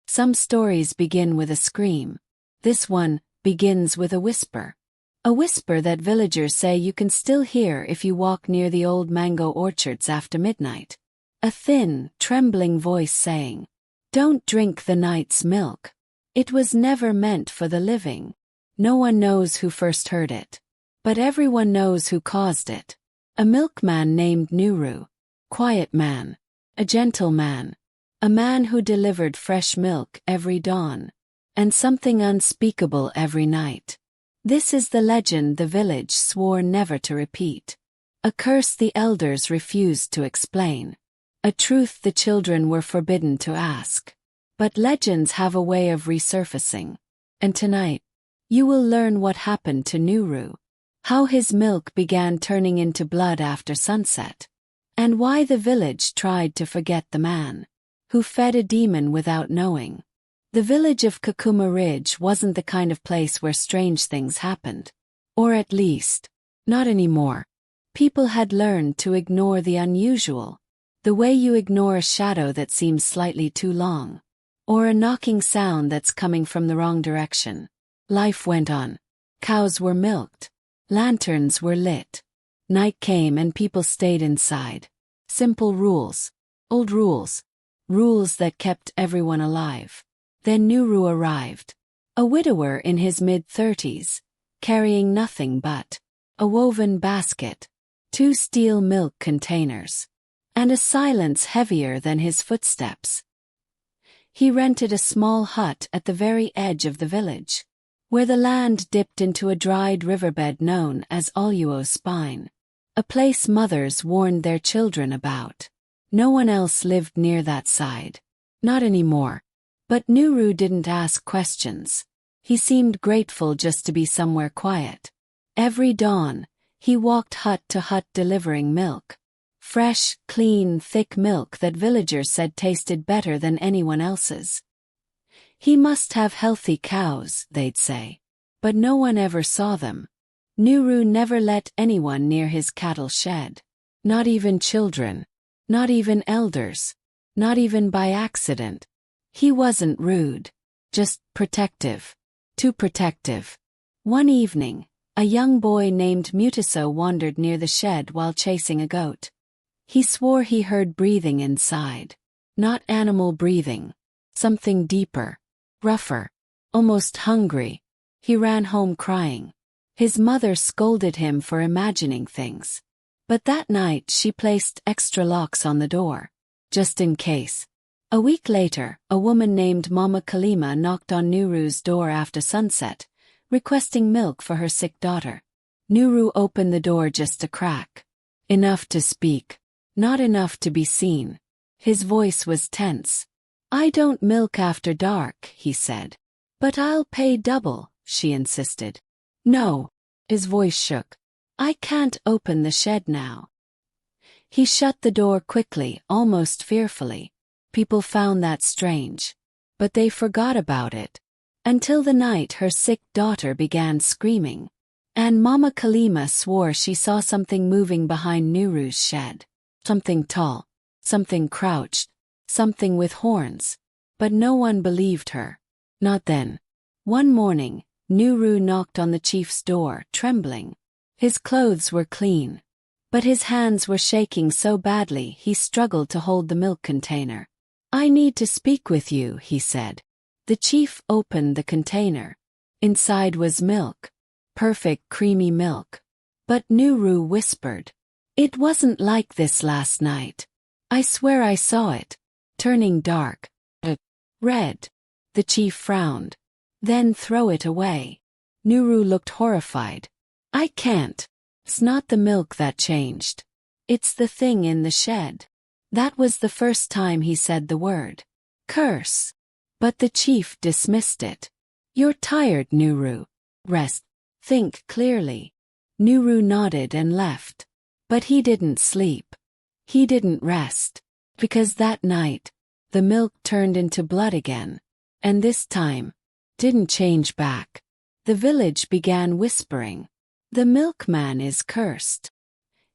Some stories begin with a scream. This one begins with a whisper. A whisper that villagers say you can still hear if you walk near the old mango orchards after midnight. A thin, trembling voice saying, "Don't drink the night's milk. It was never meant for the living." No one knows who first heard it. But everyone knows who caused it. A milkman named Nuru. Quiet man. A gentle man. A man who delivered fresh milk every dawn. And something unspeakable every night. This is the legend the village swore never to repeat. A curse the elders refused to explain. A truth the children were forbidden to ask. But legends have a way of resurfacing. And tonight, you will learn what happened to Nuru. How his milk began turning into blood after sunset. And why the village tried to forget the man who fed a demon without knowing. The village of Kakuma Ridge wasn't the kind of place where strange things happened. Or at least, not anymore. People had learned to ignore the unusual. The way you ignore a shadow that seems slightly too long. Or a knocking sound that's coming from the wrong direction. Life went on. Cows were milked. Lanterns were lit. Night came and people stayed inside. Simple rules. Old rules. Rules that kept everyone alive. Then Nuru arrived. A widower in his mid-30s, carrying nothing but a woven basket, 2 steel milk containers, and a silence heavier than his footsteps. He rented a small hut at the very edge of the village, where the land dipped into a dried riverbed known as Oluo's Spine, a place mothers warned their children about. No one else lived near that side. Not anymore. But Nuru didn't ask questions. He seemed grateful just to be somewhere quiet. Every dawn, he walked hut to hut delivering milk. Fresh, clean, thick milk that villagers said tasted better than anyone else's. He must have healthy cows, they'd say. But no one ever saw them. Nuru never let anyone near his cattle shed. Not even children. Not even elders. Not even by accident. He wasn't rude. Just protective. Too protective. One evening, a young boy named Mutiso wandered near the shed while chasing a goat. He swore he heard breathing inside. Not animal breathing. Something deeper. Rougher. Almost hungry. He ran home crying. His mother scolded him for imagining things. But that night she placed extra locks on the door. Just in case. A week later, a woman named Mama Kalima knocked on Nuru's door after sunset, requesting milk for her sick daughter. Nuru opened the door just a crack. Enough to speak. Not enough to be seen. His voice was tense. "I don't milk after dark," he said. "But I'll pay double," she insisted. "No." His voice shook. "I can't open the shed now." He shut the door quickly, almost fearfully. People found that strange. But they forgot about it. Until the night her sick daughter began screaming. And Mama Kalima swore she saw something moving behind Nuru's shed. Something tall. Something crouched. Something with horns. But no one believed her. Not then. One morning, Nuru knocked on the chief's door, trembling. His clothes were clean. But his hands were shaking so badly he struggled to hold the milk container. "I need to speak with you," he said. The chief opened the container. Inside was milk. Perfect creamy milk. But Nuru whispered, "It wasn't like this last night. I swear I saw it. Turning dark. Red." The chief frowned. "Then throw it away." Nuru looked horrified. "I can't. It's not the milk that changed. It's the thing in the shed." That was the first time he said the word. Curse. But the chief dismissed it. "You're tired, Nuru. Rest. Think clearly." Nuru nodded and left. But he didn't sleep. He didn't rest. Because that night, the milk turned into blood again. And this time, didn't change back. The village began whispering. "The milkman is cursed.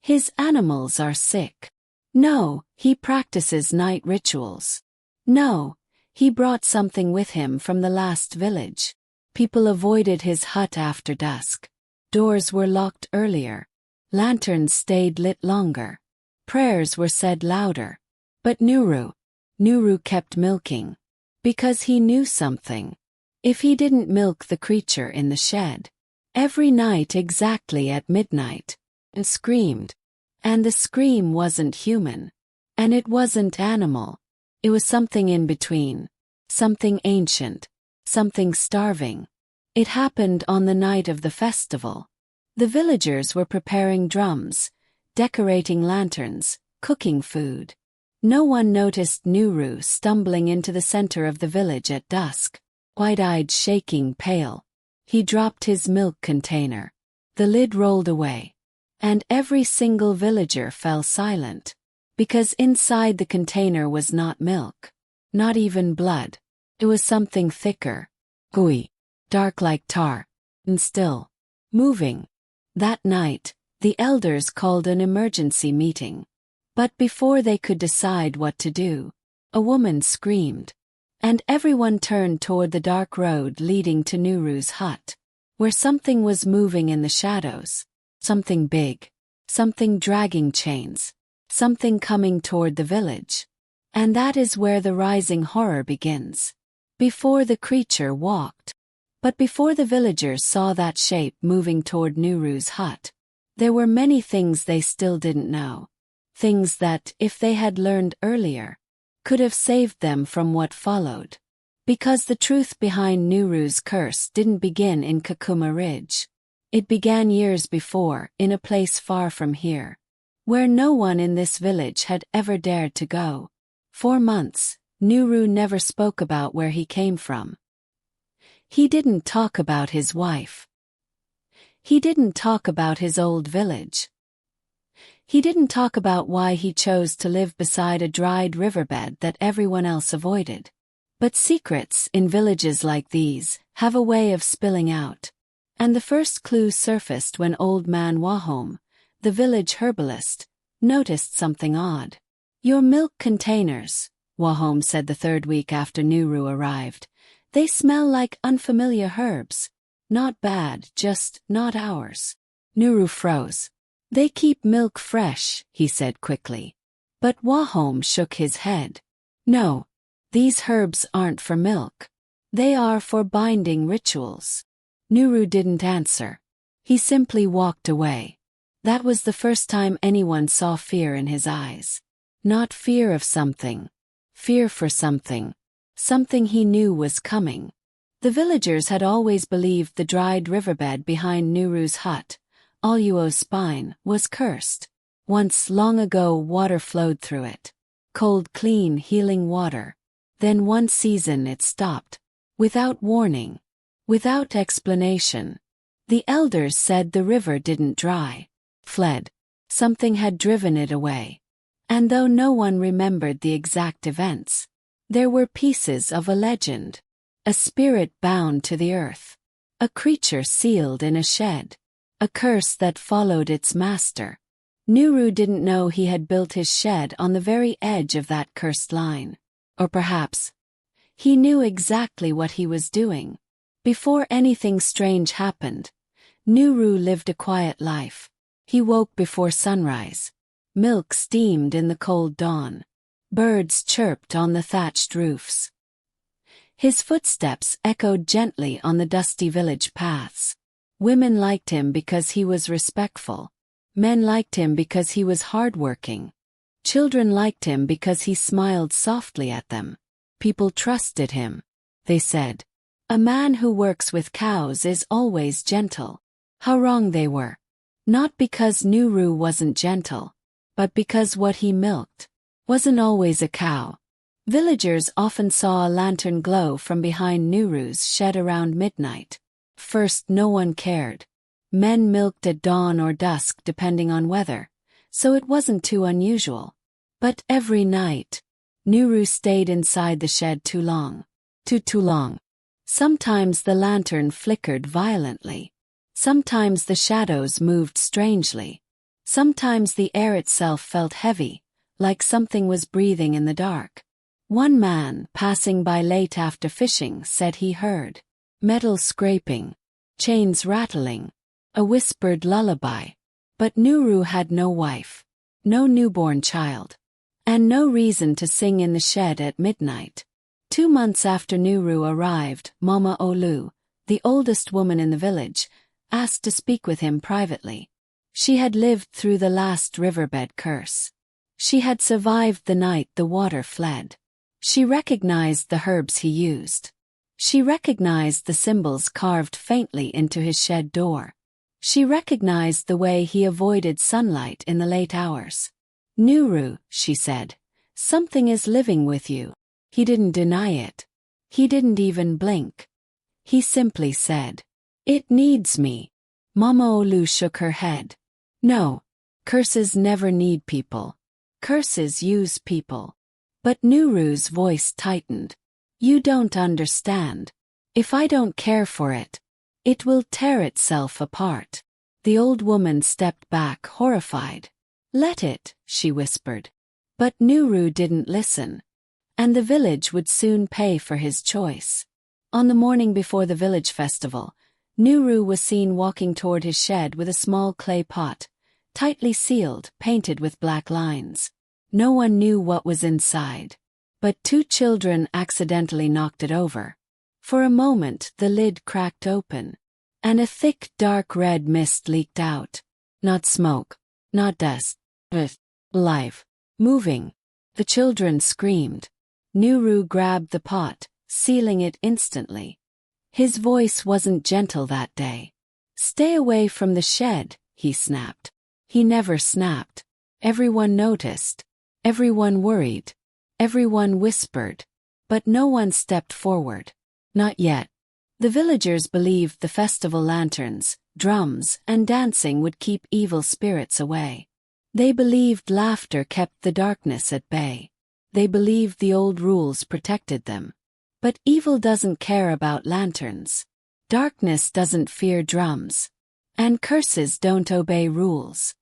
His animals are sick. No, he practices night rituals. No, He brought something with him from the last village. People avoided his hut after dusk. Doors were locked earlier. Lanterns stayed lit longer. Prayers were said louder. But Nuru kept milking. Because he knew something. If he didn't milk the creature in the shed, every night exactly at midnight, and screamed. And the scream wasn't human. And it wasn't animal. It was something in between. Something ancient. Something starving. It happened on the night of the festival. The villagers were preparing drums, decorating lanterns, cooking food. No one noticed Nuru stumbling into the center of the village at dusk, wide-eyed, shaking, pale. He dropped his milk container. The lid rolled away. And every single villager fell silent. Because inside the container was not milk. Not even blood. It was something thicker. Gooey. Dark like tar. And still. Moving. That night, the elders called an emergency meeting. But before they could decide what to do, a woman screamed. And everyone turned toward the dark road leading to Nuru's hut, where something was moving in the shadows. Something big. Something dragging chains. Something coming toward the village. And that is where the rising horror begins. Before the creature walked. But before the villagers saw that shape moving toward Nuru's hut, there were many things they still didn't know. Things that, if they had learned earlier, could have saved them from what followed. Because the truth behind Nuru's curse didn't begin in Kakuma Ridge. It began years before, in a place far from here, where no one in this village had ever dared to go. For months, Nuru never spoke about where he came from. He didn't talk about his wife. He didn't talk about his old village. He didn't talk about why he chose to live beside a dried riverbed that everyone else avoided. But secrets in villages like these have a way of spilling out. And the first clue surfaced when Old Man Wahome, the village herbalist, noticed something odd. "Your milk containers," Wahome said the third week after Nuru arrived. "They smell like unfamiliar herbs. Not bad, just not ours." Nuru froze. "They keep milk fresh," he said quickly. But Wahome shook his head. "No, these herbs aren't for milk. They are for binding rituals." Nuru didn't answer. He simply walked away. That was the first time anyone saw fear in his eyes. Not fear of something. Fear for something. Something he knew was coming. The villagers had always believed the dried riverbed behind Nuru's hut, Aluo's spine, was cursed. Once long ago water flowed through it. Cold, clean, healing water. Then one season it stopped. Without warning. Without explanation. The elders said the river didn't dry. Fled. Something had driven it away. And though no one remembered the exact events, there were pieces of a legend. A spirit bound to the earth. A creature sealed in a shed. A curse that followed its master. Nuru didn't know he had built his shed on the very edge of that cursed line. Or perhaps, he knew exactly what he was doing. Before anything strange happened, Nuru lived a quiet life. He woke before sunrise. Milk steamed in the cold dawn. Birds chirped on the thatched roofs. His footsteps echoed gently on the dusty village paths. Women liked him because he was respectful. Men liked him because he was hardworking. Children liked him because he smiled softly at them. People trusted him. They said, "A man who works with cows is always gentle." How wrong they were. Not because Nuru wasn't gentle, but because what he milked wasn't always a cow. Villagers often saw a lantern glow from behind Nuru's shed around midnight. First, no one cared. Men milked at dawn or dusk depending on weather, so it wasn't too unusual. But every night, Nuru stayed inside the shed too long. Too long. Sometimes the lantern flickered violently. Sometimes the shadows moved strangely. Sometimes the air itself felt heavy, like something was breathing in the dark. One man, passing by late after fishing, said he heard metal scraping, chains rattling, a whispered lullaby. But Nuru had no wife, no newborn child, and no reason to sing in the shed at midnight. 2 months after Nuru arrived, Mama Olu, the oldest woman in the village, asked to speak with him privately. She had lived through the last riverbed curse. She had survived the night the water fled. She recognized the herbs he used. She recognized the symbols carved faintly into his shed door. She recognized the way he avoided sunlight in the late hours. "Nuru," she said, "something is living with you." He didn't deny it. He didn't even blink. He simply said, "It needs me." Mama Olu shook her head. "No, curses never need people. Curses use people." But Nuru's voice tightened. "You don't understand. If I don't care for it, it will tear itself apart." The old woman stepped back, horrified. "Let it," she whispered. But Nuru didn't listen. And the village would soon pay for his choice. On the morning before the village festival, Nuru was seen walking toward his shed with a small clay pot, tightly sealed, painted with black lines. No one knew what was inside. But 2 children accidentally knocked it over. For a moment the lid cracked open, and a thick dark red mist leaked out. Not smoke, not dust, but life, moving. The children screamed. Nuru grabbed the pot, sealing it instantly. His voice wasn't gentle that day. "Stay away from the shed," he snapped. He never snapped. Everyone noticed. Everyone worried. Everyone whispered. But no one stepped forward. Not yet. The villagers believed the festival lanterns, drums, and dancing would keep evil spirits away. They believed laughter kept the darkness at bay. They believed the old rules protected them. But evil doesn't care about lanterns. Darkness doesn't fear drums. And curses don't obey rules.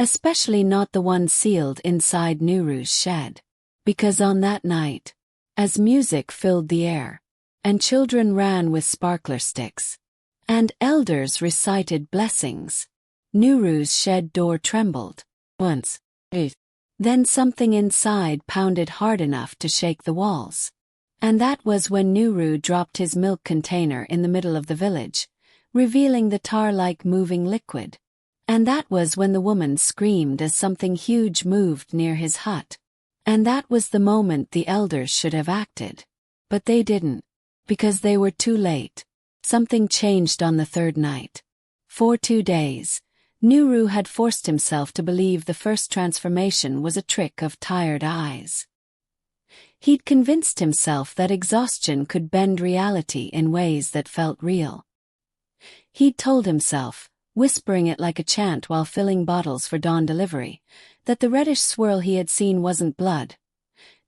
Especially not the ones sealed inside Nuru's shed. Because on that night, as music filled the air, and children ran with sparkler sticks, and elders recited blessings, Nuru's shed door trembled. Once. Then something inside pounded hard enough to shake the walls. And that was when Nuru dropped his milk container in the middle of the village, revealing the tar-like moving liquid. And that was when the woman screamed as something huge moved near his hut. And that was the moment the elders should have acted. But they didn't. Because they were too late. Something changed on the 3rd night. For 2 days, Nuru had forced himself to believe the first transformation was a trick of tired eyes. He'd convinced himself that exhaustion could bend reality in ways that felt real. He'd told himself, whispering it like a chant while filling bottles for dawn delivery, that the reddish swirl he had seen wasn't blood.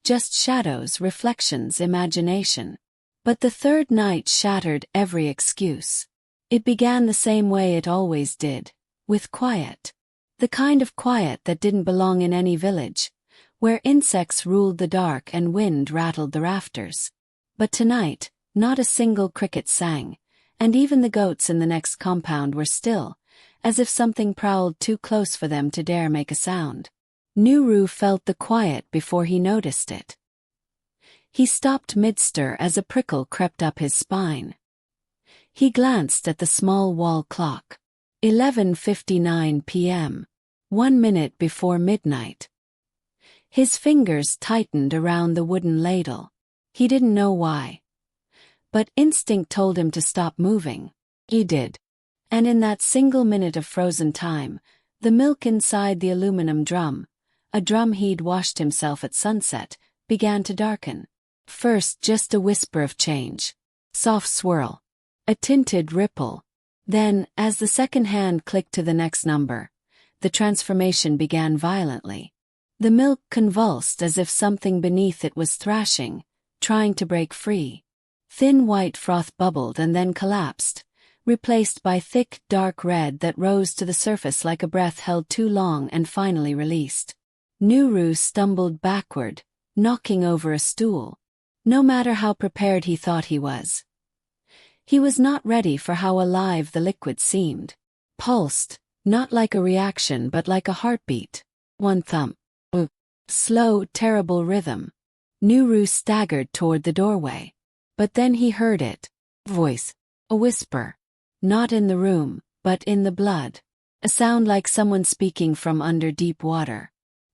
Just shadows, reflections, imagination. But the 3rd night shattered every excuse. It began the same way it always did, with quiet. The kind of quiet that didn't belong in any village, where insects ruled the dark and wind rattled the rafters. But tonight, not a single cricket sang, and even the goats in the next compound were still, as if something prowled too close for them to dare make a sound. Nuru felt the quiet before he noticed it. He stopped mid-stir as a prickle crept up his spine. He glanced at the small wall clock. 11:59 p.m. 1 minute before midnight. His fingers tightened around the wooden ladle. He didn't know why. But instinct told him to stop moving. He did. And in that single minute of frozen time, the milk inside the aluminum drum, a drum he'd washed himself at sunset, began to darken. First just a whisper of change. Soft swirl. A tinted ripple. Then, as the second hand clicked to the next number, the transformation began violently. The milk convulsed as if something beneath it was thrashing, trying to break free. Thin white froth bubbled and then collapsed, replaced by thick, dark red that rose to the surface like a breath held too long and finally released. Nuru stumbled backward, knocking over a stool. No matter how prepared he thought he was not ready for how alive the liquid seemed. Pulsed, not like a reaction but like a heartbeat. One thump. A slow, terrible rhythm. Nuru staggered toward the doorway. But then he heard it. Voice. A whisper. Not in the room, but in the blood. A sound like someone speaking from under deep water.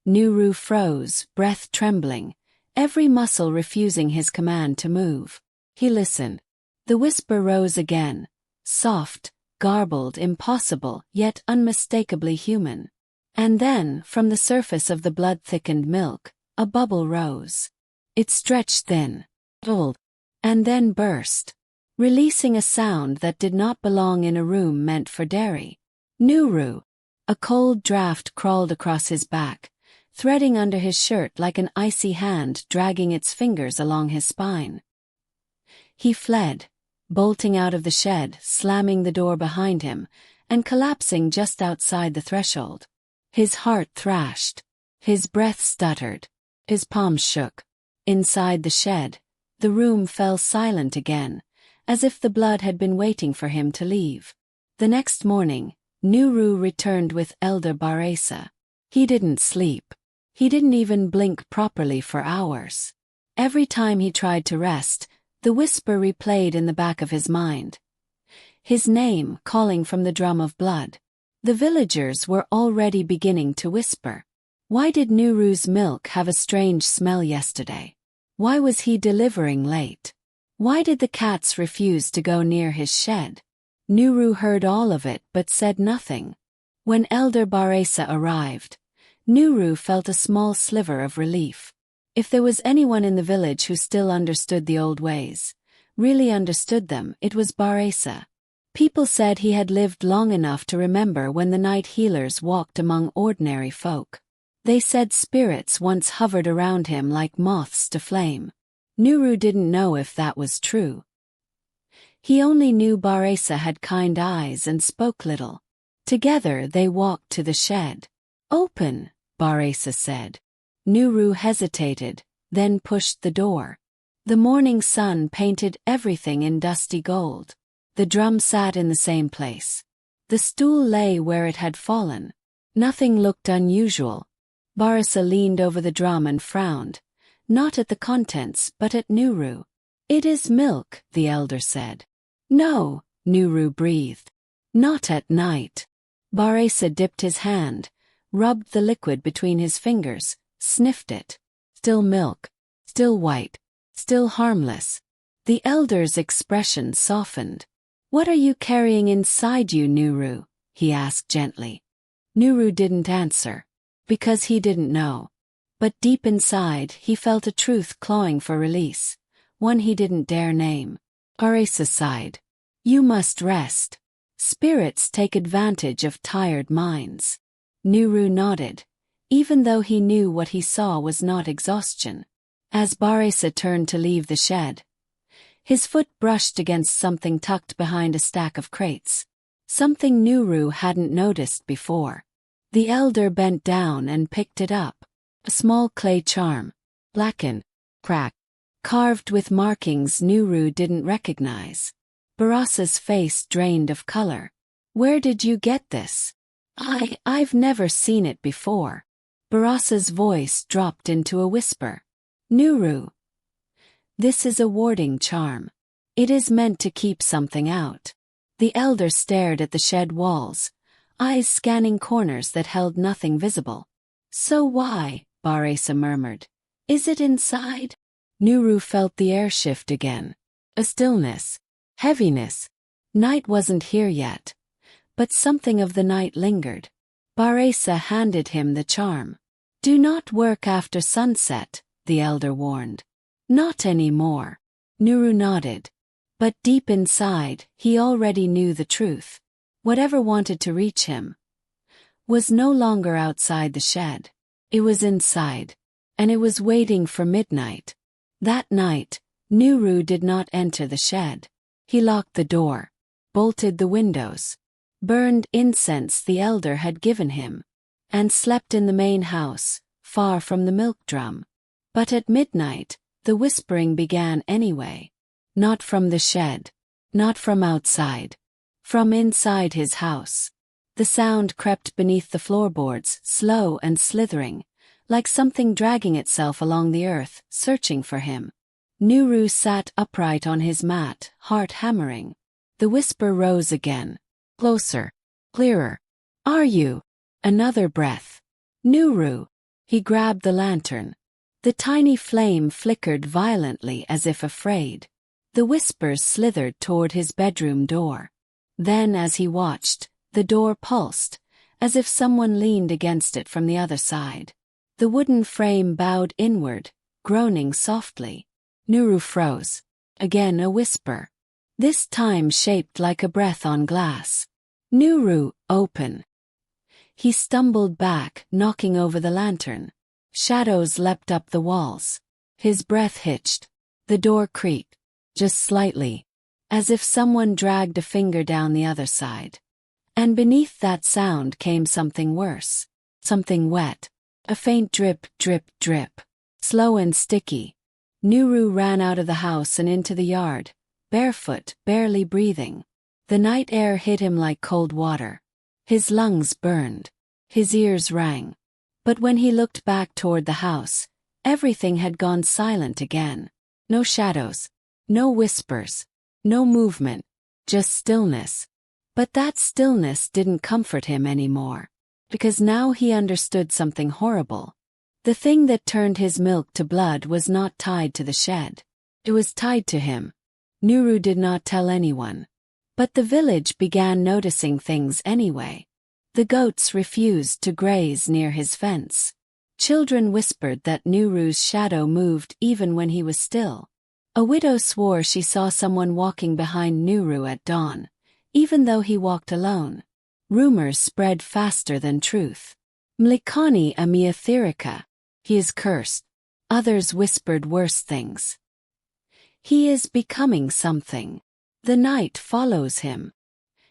Nuru froze, breath trembling, every muscle refusing his command to move. He listened. The whisper rose again. Soft, garbled, impossible, yet unmistakably human. And then, from the surface of the blood-thickened milk, a bubble rose. It stretched thin, dulled, and then burst, releasing a sound that did not belong in a room meant for dairy. Nuru! A cold draft crawled across his back, threading under his shirt like an icy hand dragging its fingers along his spine. He fled, bolting out of the shed, slamming the door behind him, and collapsing just outside the threshold. His heart thrashed. His breath stuttered. His palms shook. Inside the shed, the room fell silent again, as if the blood had been waiting for him to leave. The next morning, Nuru returned with Elder Baresa. He didn't sleep. He didn't even blink properly for hours. Every time he tried to rest, the whisper replayed in the back of his mind. His name calling from the drum of blood. The villagers were already beginning to whisper. Why did Nuru's milk have a strange smell yesterday? Why was he delivering late? Why did the cats refuse to go near his shed? Nuru heard all of it but said nothing. When Elder Baresa arrived, Nuru felt a small sliver of relief. If there was anyone in the village who still understood the old ways, really understood them, it was Baresa. People said he had lived long enough to remember when the night healers walked among ordinary folk. They said spirits once hovered around him like moths to flame. Nuru didn't know if that was true. He only knew Baresa had kind eyes and spoke little. Together they walked to the shed. "Open," Baresa said. Nuru hesitated, then pushed the door. The morning sun painted everything in dusty gold. The drum sat in the same place. The stool lay where it had fallen. Nothing looked unusual. Baresa leaned over the drum and frowned, not at the contents but at Nuru. "It is milk," the elder said. "No," Nuru breathed. "Not at night." Baresa dipped his hand, rubbed the liquid between his fingers, sniffed it. Still milk. Still white. Still harmless. The elder's expression softened. "What are you carrying inside you, Nuru?" he asked gently. Nuru didn't answer, because he didn't know. But deep inside he felt a truth clawing for release, one he didn't dare name. Baresa sighed. "You must rest. Spirits take advantage of tired minds." Nuru nodded, even though he knew what he saw was not exhaustion. As Baresa turned to leave the shed, his foot brushed against something tucked behind a stack of crates. Something Nuru hadn't noticed before. The elder bent down and picked it up. A small clay charm, blackened, cracked, carved with markings Nuru didn't recognize. Barasa's face drained of color. "Where did you get this?" I've never seen it before." Barasa's voice dropped into a whisper. "Nuru, this is a warding charm. It is meant to keep something out." The elder stared at the shed walls, eyes scanning corners that held nothing visible. "So why?" Baresa murmured. "Is it inside?" Nuru felt the air shift again. A stillness. Heaviness. Night wasn't here yet. But something of the night lingered. Baresa handed him the charm. "Do not work after sunset," the elder warned. "Not anymore." Nuru nodded. But deep inside, he already knew the truth. Whatever wanted to reach him was no longer outside the shed. It was inside. And it was waiting for midnight. That night, Nuru did not enter the shed. He locked the door, bolted the windows, burned incense the elder had given him, and slept in the main house, far from the milk drum. But at midnight, the whispering began anyway. Not from the shed. Not from outside. From inside his house. The sound crept beneath the floorboards, slow and slithering, like something dragging itself along the earth, searching for him. Nuru sat upright on his mat, heart hammering. The whisper rose again. Closer. Clearer. Are you? Another breath. Nuru. He grabbed the lantern. The tiny flame flickered violently as if afraid. The whispers slithered toward his bedroom door. Then as he watched, the door pulsed, as if someone leaned against it from the other side. The wooden frame bowed inward, groaning softly. Nuru froze. Again a whisper. This time shaped like a breath on glass. Nuru, open. He stumbled back, knocking over the lantern. Shadows leapt up the walls. His breath hitched. The door creaked. Just slightly. As if someone dragged a finger down the other side. And beneath that sound came something worse. Something wet. A faint drip, drip, drip. Slow and sticky. Nuru ran out of the house and into the yard, barefoot, barely breathing. The night air hit him like cold water. His lungs burned. His ears rang. But when he looked back toward the house, everything had gone silent again. No shadows. No whispers. No movement. Just stillness. But that stillness didn't comfort him anymore. Because now he understood something horrible. The thing that turned his milk to blood was not tied to the shed. It was tied to him. Nuru did not tell anyone. But the village began noticing things anyway. The goats refused to graze near his fence. Children whispered that Nuru's shadow moved even when he was still. A widow swore she saw someone walking behind Nuru at dawn, even though he walked alone. Rumors spread faster than truth. Mlikani amiatherica. He is cursed. Others whispered worse things. He is becoming something. The night follows him.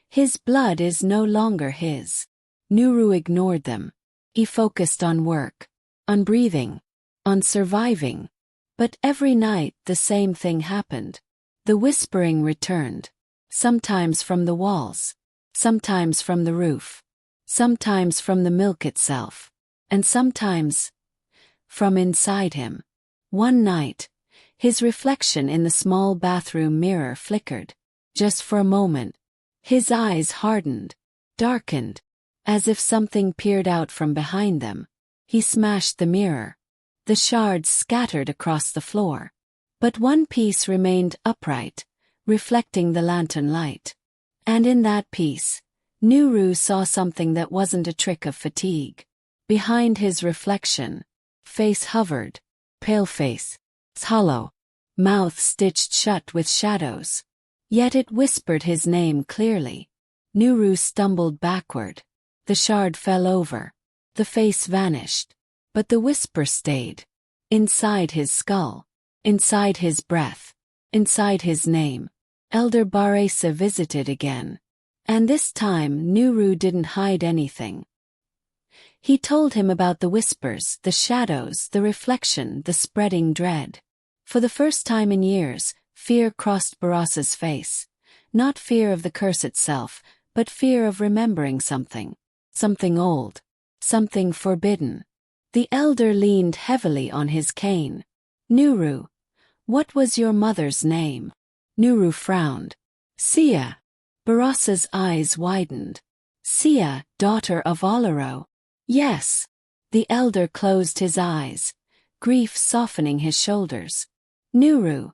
His blood is no longer his. Nuru ignored them. He focused on work, on breathing, on surviving. But every night the same thing happened. The whispering returned. Sometimes from the walls. Sometimes from the roof. Sometimes from the milk itself. And sometimes from inside him. One night, his reflection in the small bathroom mirror flickered. Just for a moment. His eyes hardened, darkened, as if something peered out from behind them. He smashed the mirror. The shards scattered across the floor. But one piece remained upright, reflecting the lantern light. And in that piece, Nuru saw something that wasn't a trick of fatigue. Behind his reflection, face hovered, pale face, hollow, mouth stitched shut with shadows. Yet it whispered his name clearly. Nuru stumbled backward. The shard fell over. The face vanished. But the whisper stayed. Inside his skull. Inside his breath. Inside his name. Elder Baresa visited again. And this time Nuru didn't hide anything. He told him about the whispers, the shadows, the reflection, the spreading dread. For the first time in years, fear crossed Barasa's face. Not fear of the curse itself, but fear of remembering something. Something old. Something forbidden. The elder leaned heavily on his cane. Nuru, what was your mother's name? Nuru frowned. Sia. Barasa's eyes widened. Sia, daughter of Olaro. Yes. The elder closed his eyes, grief softening his shoulders. Nuru.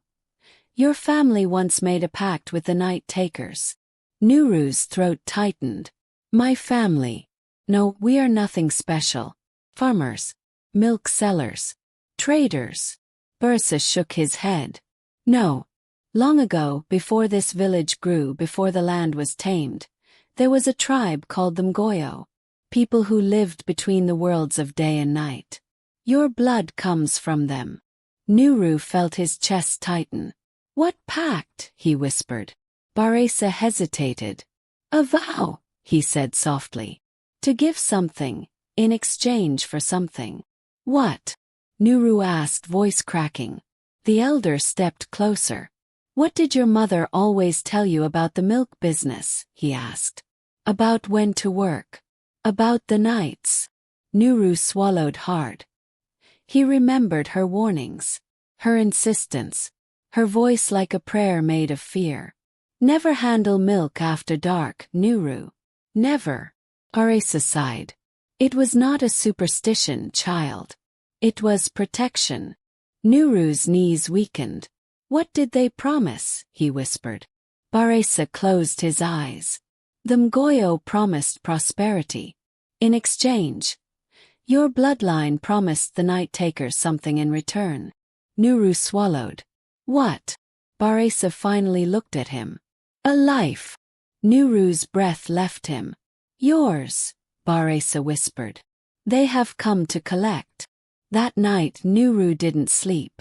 Your family once made a pact with the night takers. Nuru's throat tightened. My family. No, we are nothing special. Farmers. Milk sellers. Traders. Bursa shook his head. No. Long ago, before this village grew, before the land was tamed, there was a tribe called the Mgoyo. People who lived between the worlds of day and night. Your blood comes from them. Nuru felt his chest tighten. What pact? He whispered. Baresa hesitated. A vow, he said softly. To give something, in exchange for something. What? Nuru asked, voice cracking. The elder stepped closer. What did your mother always tell you about the milk business? He asked. About when to work. About the nights. Nuru swallowed hard. He remembered her warnings, her insistence, her voice like a prayer made of fear. Never handle milk after dark, Nuru. Never. Arisa sighed. It was not a superstition, child. It was protection. Nuru's knees weakened. What did they promise? He whispered. Baresa closed his eyes. The Mgoyo promised prosperity. In exchange, your bloodline promised the night takers something in return. Nuru swallowed. What? Baresa finally looked at him. A life. Nuru's breath left him. Yours, Baresa whispered. They have come to collect. That night Nuru didn't sleep.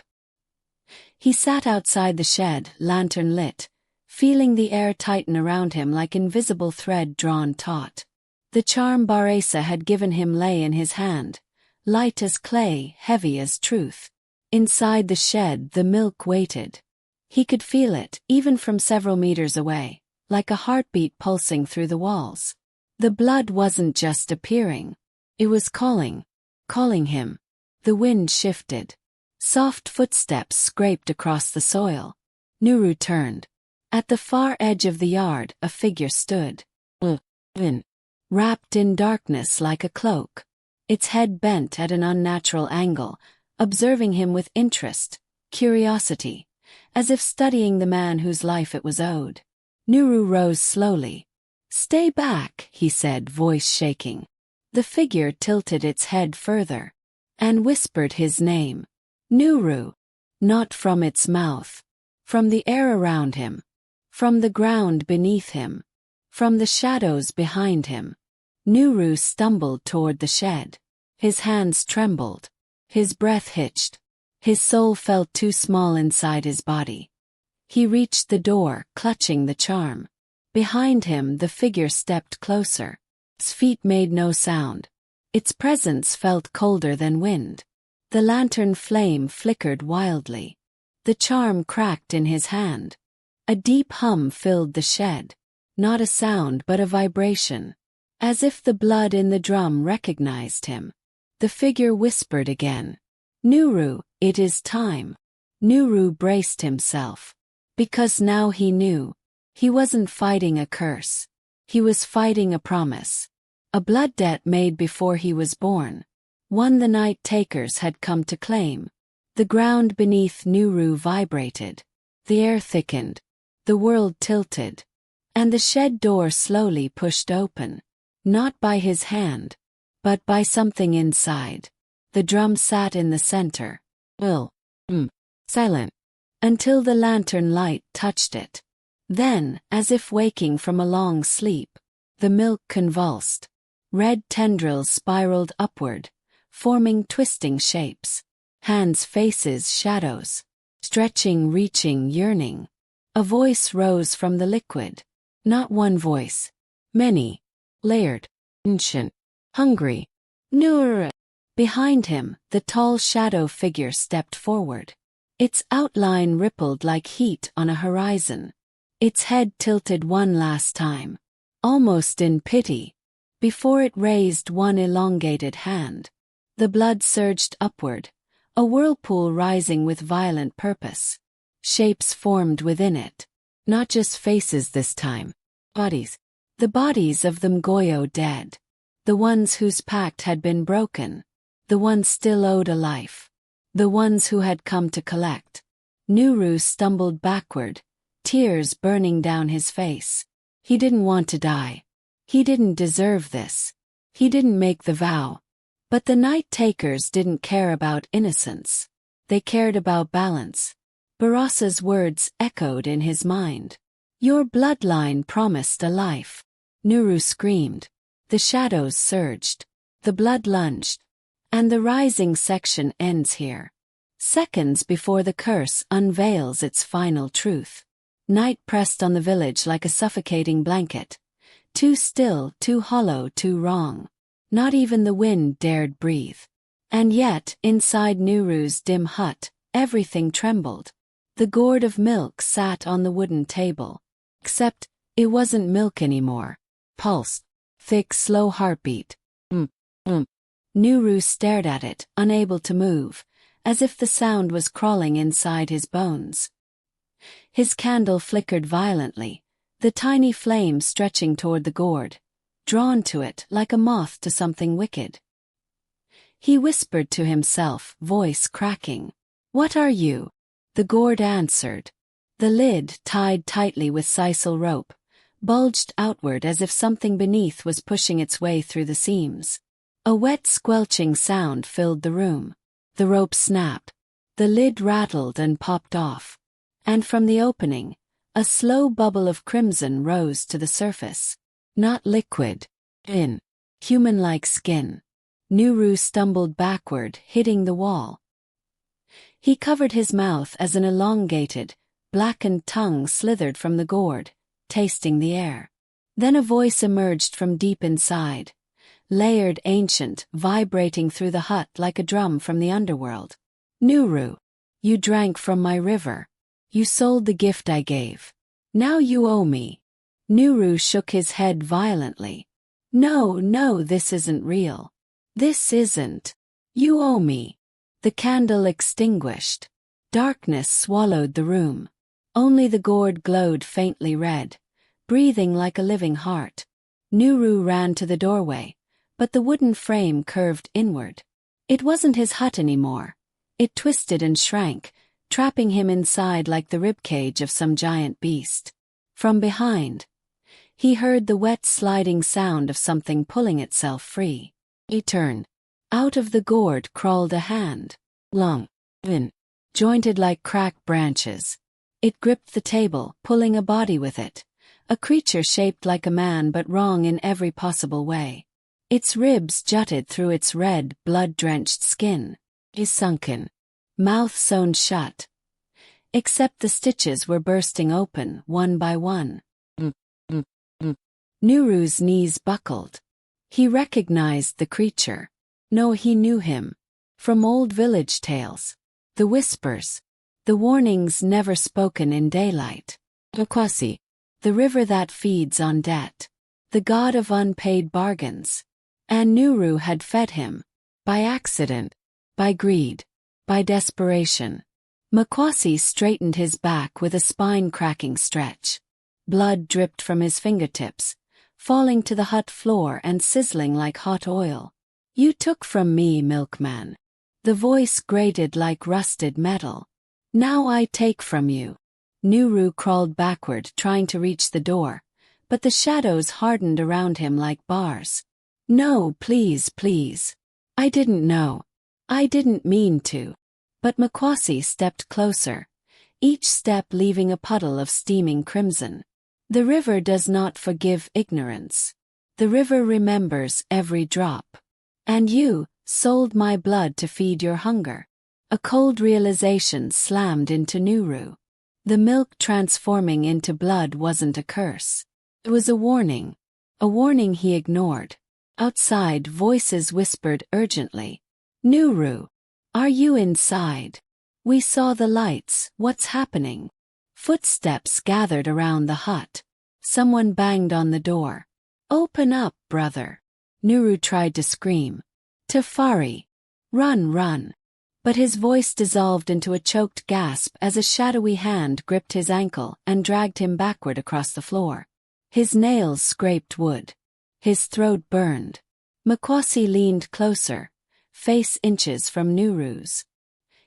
He sat outside the shed, lantern lit, feeling the air tighten around him like invisible thread drawn taut. The charm Baresa had given him lay in his hand, light as clay, heavy as truth. Inside the shed the milk waited. He could feel it, even from several meters away, like a heartbeat pulsing through the walls. The blood wasn't just appearing. It was calling him. The wind shifted. Soft footsteps scraped across the soil. Nuru turned. At the far edge of the yard, a figure stood. Wrapped in darkness like a cloak. Its head bent at an unnatural angle, observing him with interest, curiosity, as if studying the man whose life it was owed. Nuru rose slowly. Stay back, he said, voice shaking. The figure tilted its head further and whispered his name. Nuru. Not from its mouth. From the air around him. From the ground beneath him. From the shadows behind him. Nuru stumbled toward the shed. His hands trembled. His breath hitched. His soul felt too small inside his body. He reached the door, clutching the charm. Behind him the figure stepped closer. Its feet made no sound. Its presence felt colder than wind. The lantern flame flickered wildly. The charm cracked in his hand. A deep hum filled the shed. Not a sound but a vibration. As if the blood in the drum recognized him. The figure whispered again. Nuru, it is time. Nuru braced himself. Because now he knew. He wasn't fighting a curse. He was fighting a promise. A blood debt made before he was born. One the night takers had come to claim. The ground beneath Nuru vibrated. The air thickened. The world tilted. And the shed door slowly pushed open. Not by his hand, but by something inside. The drum sat in the center. Silent. Until the lantern light touched it. Then, as if waking from a long sleep, the milk convulsed. Red tendrils spiraled upward, forming twisting shapes. Hands, faces, shadows. Stretching, reaching, yearning. A voice rose from the liquid. Not one voice. Many. Layered. Ancient. Hungry. Nuru. Behind him, the tall shadow figure stepped forward. Its outline rippled like heat on a horizon. Its head tilted one last time. Almost in pity. Before it raised one elongated hand. The blood surged upward. A whirlpool rising with violent purpose. Shapes formed within it. Not just faces this time. Bodies. The bodies of the Mgoyo dead. The ones whose pact had been broken. The ones still owed a life. The ones who had come to collect. Nuru stumbled backward, tears burning down his face. He didn't want to die. He didn't deserve this. He didn't make the vow. But the night takers didn't care about innocence. They cared about balance. Barasa's words echoed in his mind. Your bloodline promised a life. Nuru screamed. The shadows surged. The blood lunged. And the rising section ends here. Seconds before the curse unveils its final truth. Night pressed on the village like a suffocating blanket. Too still, too hollow, too wrong. Not even the wind dared breathe. And yet, inside Nuru's dim hut, everything trembled. The gourd of milk sat on the wooden table. Except, it wasn't milk anymore. Pulsed. Thick, slow heartbeat. Nuru stared at it, unable to move, as if the sound was crawling inside his bones. His candle flickered violently, the tiny flame stretching toward the gourd, drawn to it like a moth to something wicked. He whispered to himself, voice cracking. "What are you?" The gourd answered. The lid, tied tightly with sisal rope, bulged outward as if something beneath was pushing its way through the seams. A wet squelching sound filled the room. The rope snapped. The lid rattled and popped off. And from the opening, a slow bubble of crimson rose to the surface. Not liquid. Human-like skin. Nuru stumbled backward, hitting the wall. He covered his mouth as an elongated, blackened tongue slithered from the gourd, tasting the air. Then a voice emerged from deep inside. Layered, ancient, vibrating through the hut like a drum from the underworld. "Nuru, you drank from my river. You sold the gift I gave. Now you owe me." Nuru shook his head violently. No, this isn't real. This isn't. You owe me." The candle extinguished. Darkness swallowed the room. Only the gourd glowed faintly red, breathing like a living heart. Nuru ran to the doorway, but the wooden frame curved inward. It wasn't his hut anymore. It twisted and shrank, trapping him inside like the ribcage of some giant beast. From behind, he heard the wet sliding sound of something pulling itself free. He turned. Out of the gourd crawled a hand. Long, thin, jointed like cracked branches. It gripped the table, pulling a body with it. A creature shaped like a man but wrong in every possible way. Its ribs jutted through its red, blood-drenched skin. His sunken mouth sewn shut. Except the stitches were bursting open, one by one. Nuru's knees buckled. He recognized the creature. No, he knew him. From old village tales. The whispers. The warnings never spoken in daylight. Makwasi, the river that feeds on debt. The god of unpaid bargains. And Nuru had fed him. By accident. By greed. By desperation. Makwasi straightened his back with a spine-cracking stretch. Blood dripped from his fingertips, falling to the hut floor and sizzling like hot oil. "You took from me, milkman." The voice grated like rusted metal. "Now I take from you." Nuru crawled backward, trying to reach the door, but the shadows hardened around him like bars. "No, please. I didn't know. I didn't mean to." But Makwasi stepped closer, each step leaving a puddle of steaming crimson. The river does not forgive ignorance. The river remembers every drop. "And you sold my blood to feed your hunger." A cold realization slammed into Nuru. The milk transforming into blood wasn't a curse. It was a warning he ignored. Outside, voices whispered urgently. "Nuru, are you inside? We saw the lights, what's happening?" Footsteps gathered around the hut. Someone banged on the door. "Open up, brother." Nuru tried to scream. "Tafari! Run!" But his voice dissolved into a choked gasp as a shadowy hand gripped his ankle and dragged him backward across the floor. His nails scraped wood. His throat burned. Makwasi leaned closer, face inches from Nuru's.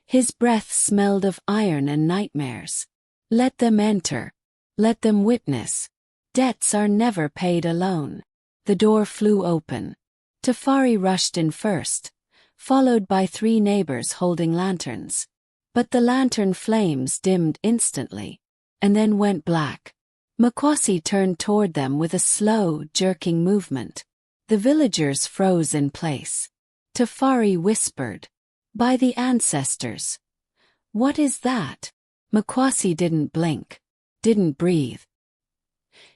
His breath smelled of iron and nightmares. "Let them enter. Let them witness. Debts are never paid alone." The door flew open. Tafari rushed in first, followed by 3 neighbors holding lanterns. But the lantern flames dimmed instantly, and then went black. Makwasi turned toward them with a slow, jerking movement. The villagers froze in place. Tafari whispered, "By the ancestors." "What is that?" Makwasi didn't blink, didn't breathe.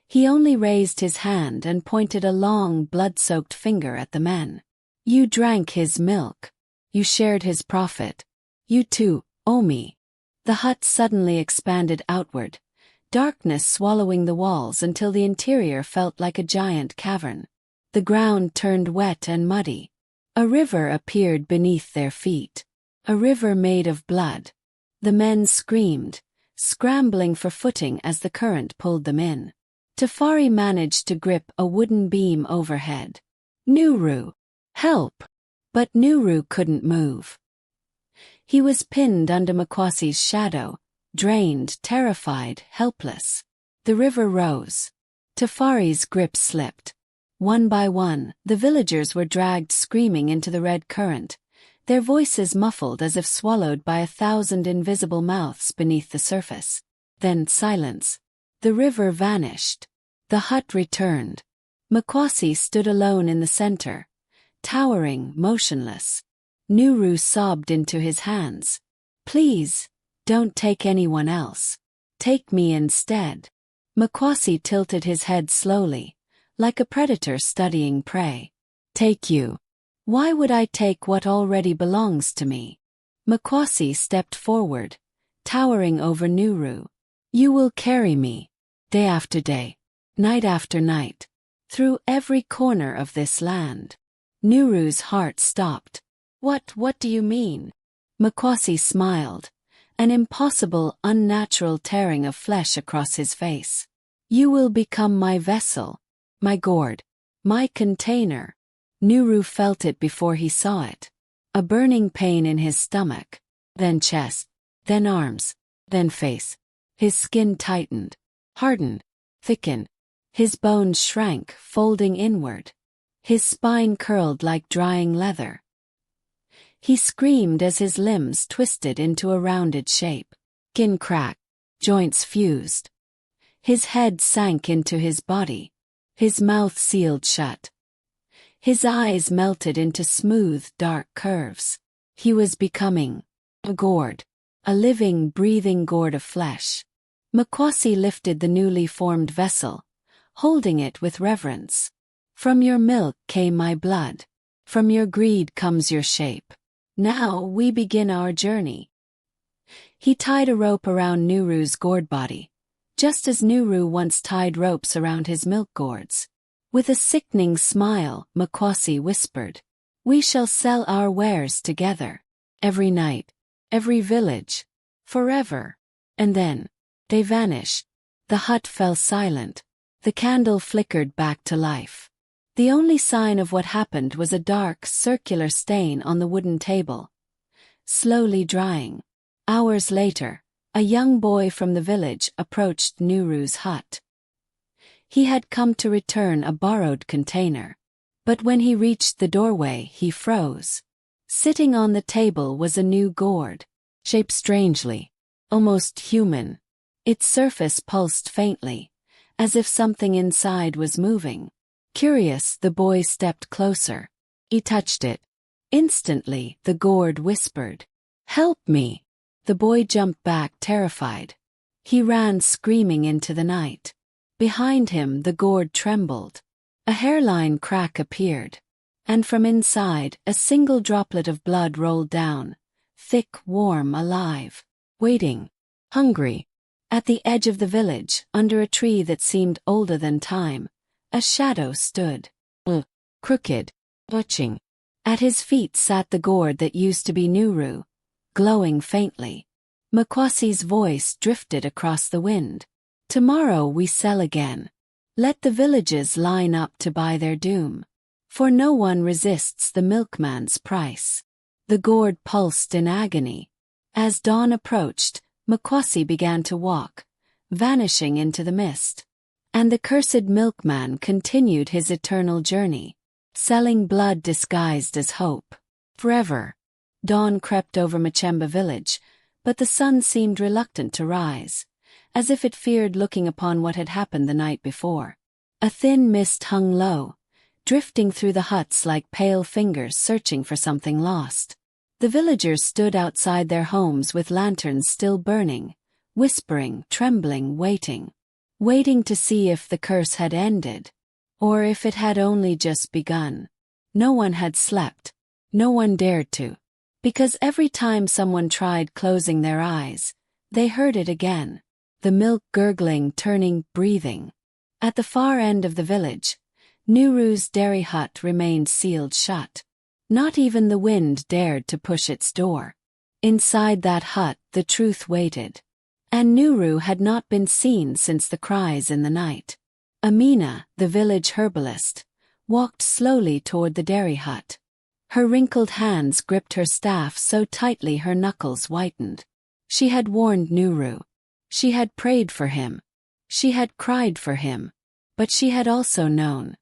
He only raised his hand and pointed a long, blood-soaked finger at the men. "You drank his milk. You shared his profit. You too owe me. The hut suddenly expanded outward, darkness swallowing the walls until the interior felt like a giant cavern. The ground turned wet and muddy. A river appeared beneath their feet. A river made of blood. The men screamed, scrambling for footing as the current pulled them in. Tafari managed to grip a wooden beam overhead. Nuru! Help! But Nuru couldn't move. He was pinned under Makwasi's shadow, drained, terrified, helpless. The river rose. Tafari's grip slipped. One by one, the villagers were dragged screaming into the red current, their voices muffled as if swallowed by 1,000 invisible mouths beneath the surface. Then silence. The river vanished. The hut returned. Makwasi stood alone in the center, towering, motionless. Nuru sobbed into his hands. Please, don't take anyone else. Take me instead. Makwasi tilted his head slowly, like a predator studying prey. Take you. Why would I take what already belongs to me? Makwasi stepped forward, towering over Nuru. You will carry me, day after day, night after night, through every corner of this land. Nuru's heart stopped. What do you mean? Makwasi smiled, an impossible, unnatural tearing of flesh across his face. You will become my vessel, my gourd, my container. Nuru felt it before he saw it. A burning pain in his stomach, then chest, then arms, then face. His skin tightened, hardened, thickened. His bones shrank, folding inward. His spine curled like drying leather. He screamed as his limbs twisted into a rounded shape. Skin cracked, joints fused. His head sank into his body. His mouth sealed shut. His eyes melted into smooth, dark curves. He was becoming a gourd, a living, breathing gourd of flesh. Makwasi lifted the newly formed vessel, holding it with reverence. From your milk came my blood. From your greed comes your shape. Now we begin our journey. He tied a rope around Nuru's gourd body, just as Nuru once tied ropes around his milk gourds. With a sickening smile, Makwasi whispered, We shall sell our wares together. Every night, every village, forever. And then, they vanished. The hut fell silent. The candle flickered back to life. The only sign of what happened was a dark, circular stain on the wooden table, slowly drying. Hours later, a young boy from the village approached Nuru's hut. He had come to return a borrowed container. But when he reached the doorway, he froze. Sitting on the table was a new gourd, shaped strangely, almost human. Its surface pulsed faintly, as if something inside was moving. Curious, the boy stepped closer. He touched it. Instantly, the gourd whispered, Help me! The boy jumped back, terrified. He ran screaming into the night. Behind him, the gourd trembled. A hairline crack appeared. And from inside, a single droplet of blood rolled down, thick, warm, alive, waiting, hungry. At the edge of the village, under a tree that seemed older than time, a shadow stood, crooked, watching. At his feet sat the gourd that used to be Nuru, glowing faintly. Makwasi's voice drifted across the wind. Tomorrow we sell again. Let the villages line up to buy their doom. For no one resists the milkman's price. The gourd pulsed in agony. As dawn approached, Makwasi began to walk, vanishing into the mist. And the cursed milkman continued his eternal journey, selling blood disguised as hope. Forever. Dawn crept over Machemba village, but the sun seemed reluctant to rise, as if it feared looking upon what had happened the night before. A thin mist hung low, drifting through the huts like pale fingers searching for something lost. The villagers stood outside their homes with lanterns still burning, whispering, trembling, waiting. Waiting to see if the curse had ended, or if it had only just begun. No one had slept. No one dared to. Because every time someone tried closing their eyes, they heard it again. The milk gurgling, turning, breathing. At the far end of the village, Nuru's dairy hut remained sealed shut. Not even the wind dared to push its door. Inside that hut, the truth waited. And Nuru had not been seen since the cries in the night. Amina, the village herbalist, walked slowly toward the dairy hut. Her wrinkled hands gripped her staff so tightly her knuckles whitened. She had warned Nuru. She had prayed for him. She had cried for him. But she had also known.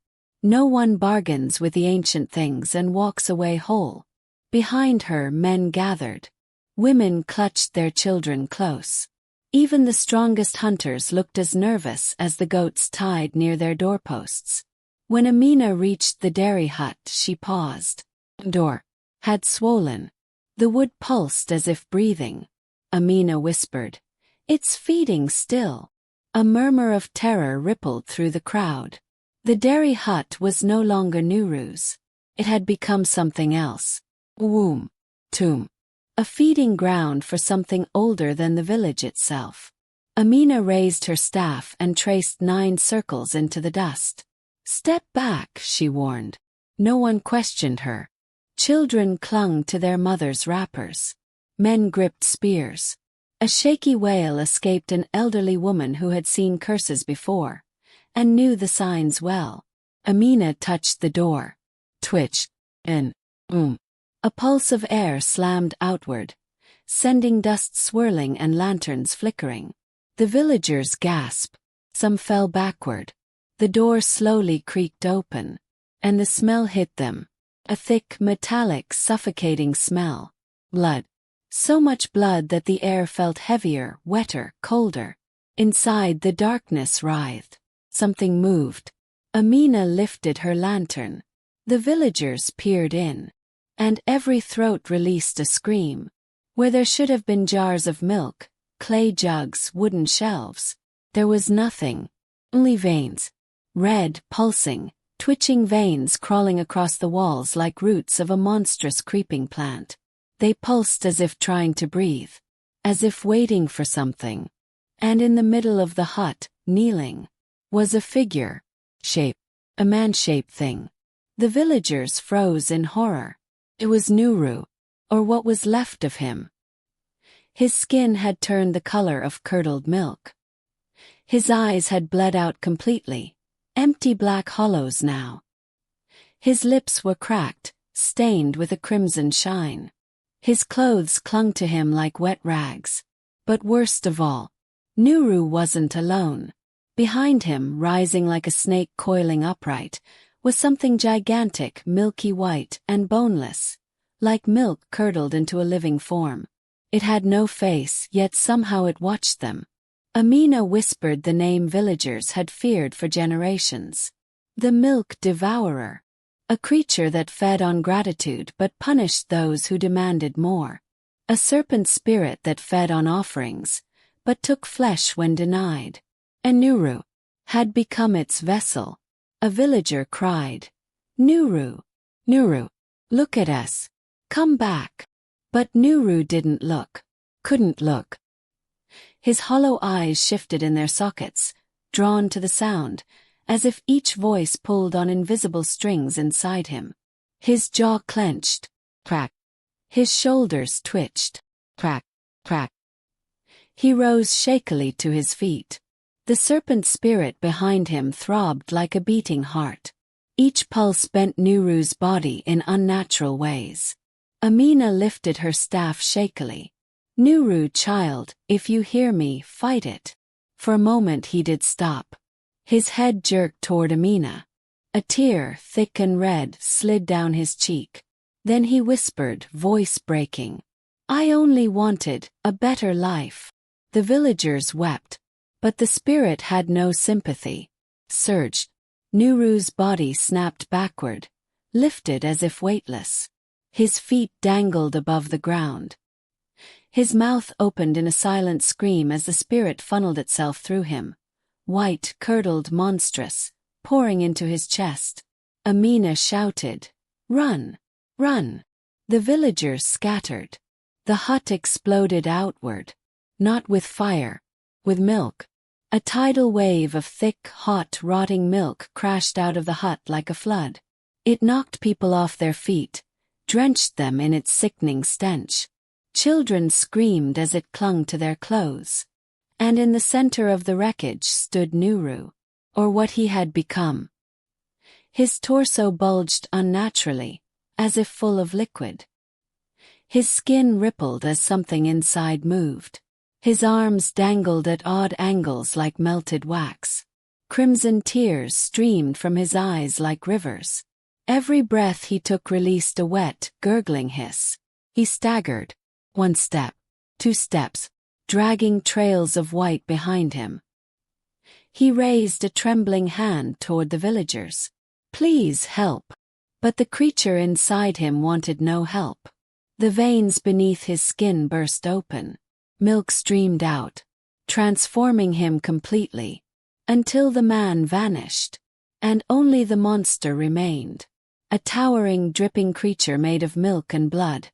No one bargains with the ancient things and walks away whole. Behind her, men gathered. Women clutched their children close. Even the strongest hunters looked as nervous as the goats tied near their doorposts. When Amina reached the dairy hut, she paused. The door had swollen. The wood pulsed as if breathing. Amina whispered, "It's feeding still." A murmur of terror rippled through the crowd. The dairy hut was no longer Nuru's. It had become something else. A womb. Tomb. A feeding ground for something older than the village itself. Amina raised her staff and traced 9 circles into the dust. "Step back," she warned. No one questioned her. Children clung to their mothers' wrappers. Men gripped spears. A shaky wail escaped an elderly woman who had seen curses before, and knew the signs well. Amina touched the door. Twitched. And a pulse of air slammed outward, sending dust swirling and lanterns flickering. The villagers gasped. Some fell backward. The door slowly creaked open, and the smell hit them. A thick, metallic, suffocating smell. Blood. So much blood that the air felt heavier, wetter, colder. Inside, the darkness writhed. Something moved. Amina lifted her lantern. The villagers peered in. And every throat released a scream. Where there should have been jars of milk, clay jugs, wooden shelves, there was nothing. Only veins. Red, pulsing, twitching veins crawling across the walls like roots of a monstrous creeping plant. They pulsed as if trying to breathe. As if waiting for something. And in the middle of the hut, kneeling, was a figure. A man-shaped thing. The villagers froze in horror. It was Nuru, or what was left of him. His skin had turned the color of curdled milk. His eyes had bled out completely, empty black hollows now. His lips were cracked, stained with a crimson shine. His clothes clung to him like wet rags. But worst of all, Nuru wasn't alone. Behind him, rising like a snake coiling upright, was something gigantic, milky white, and boneless, like milk curdled into a living form. It had no face, yet somehow it watched them. Amina whispered the name villagers had feared for generations. The milk devourer. A creature that fed on gratitude but punished those who demanded more. A serpent spirit that fed on offerings, but took flesh when denied. And Nuru had become its vessel. A villager cried, "Nuru! Nuru! Look at us! Come back!" But Nuru didn't look. Couldn't look. His hollow eyes shifted in their sockets, drawn to the sound, as if each voice pulled on invisible strings inside him. His jaw clenched. Crack. His shoulders twitched. Crack, crack. He rose shakily to his feet. The serpent spirit behind him throbbed like a beating heart. Each pulse bent Nuru's body in unnatural ways. Amina lifted her staff shakily. "Nuru, child, if you hear me, fight it." For a moment he did stop. His head jerked toward Amina. A tear, thick and red, slid down his cheek. Then he whispered, voice breaking, "I only wanted a better life." The villagers wept. But the spirit had no sympathy. Surged. Nuru's body snapped backward, lifted as if weightless. His feet dangled above the ground. His mouth opened in a silent scream as the spirit funneled itself through him. White, curdled, monstrous, pouring into his chest. Amina shouted, "Run! Run!" The villagers scattered. The hut exploded outward. Not with fire, with milk. A tidal wave of thick, hot, rotting milk crashed out of the hut like a flood. It knocked people off their feet, drenched them in its sickening stench. Children screamed as it clung to their clothes. And in the center of the wreckage stood Nuru, or what he had become. His torso bulged unnaturally, as if full of liquid. His skin rippled as something inside moved. His arms dangled at odd angles like melted wax. Crimson tears streamed from his eyes like rivers. Every breath he took released a wet, gurgling hiss. He staggered. 1 step, 2 steps, dragging trails of white behind him. He raised a trembling hand toward the villagers. Please help. But the creature inside him wanted no help. The veins beneath his skin burst open. Milk streamed out, transforming him completely, until the man vanished, and only the monster remained. A towering, dripping creature made of milk and blood,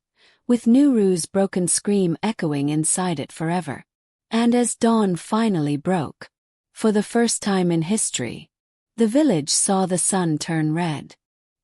with Nuru's broken scream echoing inside it forever. And as dawn finally broke, for the first time in history, the village saw the sun turn red.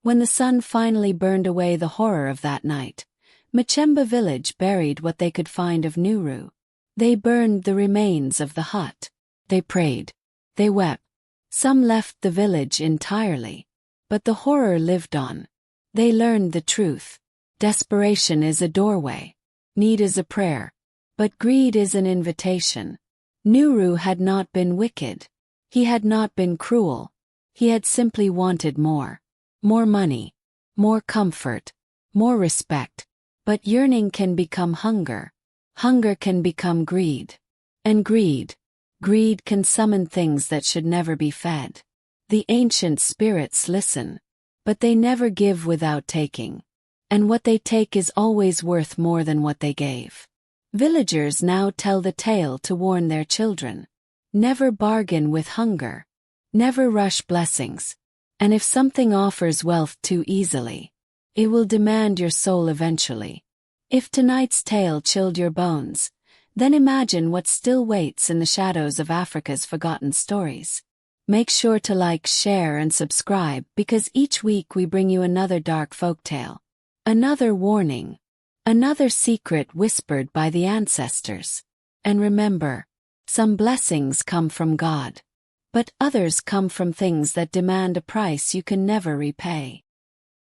When the sun finally burned away the horror of that night, Machemba village buried what they could find of Nuru. They burned the remains of the hut. They prayed. They wept. Some left the village entirely. But the horror lived on. They learned the truth. Desperation is a doorway. Need is a prayer. But greed is an invitation. Nuru had not been wicked. He had not been cruel. He had simply wanted more. More money. More comfort. More respect. But yearning can become hunger. Hunger can become greed. And greed can summon things that should never be fed. The ancient spirits listen. But they never give without taking. And what they take is always worth more than what they gave. Villagers now tell the tale to warn their children. Never bargain with hunger. Never rush blessings. And if something offers wealth too easily, it will demand your soul eventually. If tonight's tale chilled your bones, then imagine what still waits in the shadows of Africa's forgotten stories. Make sure to like, share, and subscribe because each week we bring you another dark folktale. Another warning. Another secret whispered by the ancestors. And remember, some blessings come from God. But others come from things that demand a price you can never repay.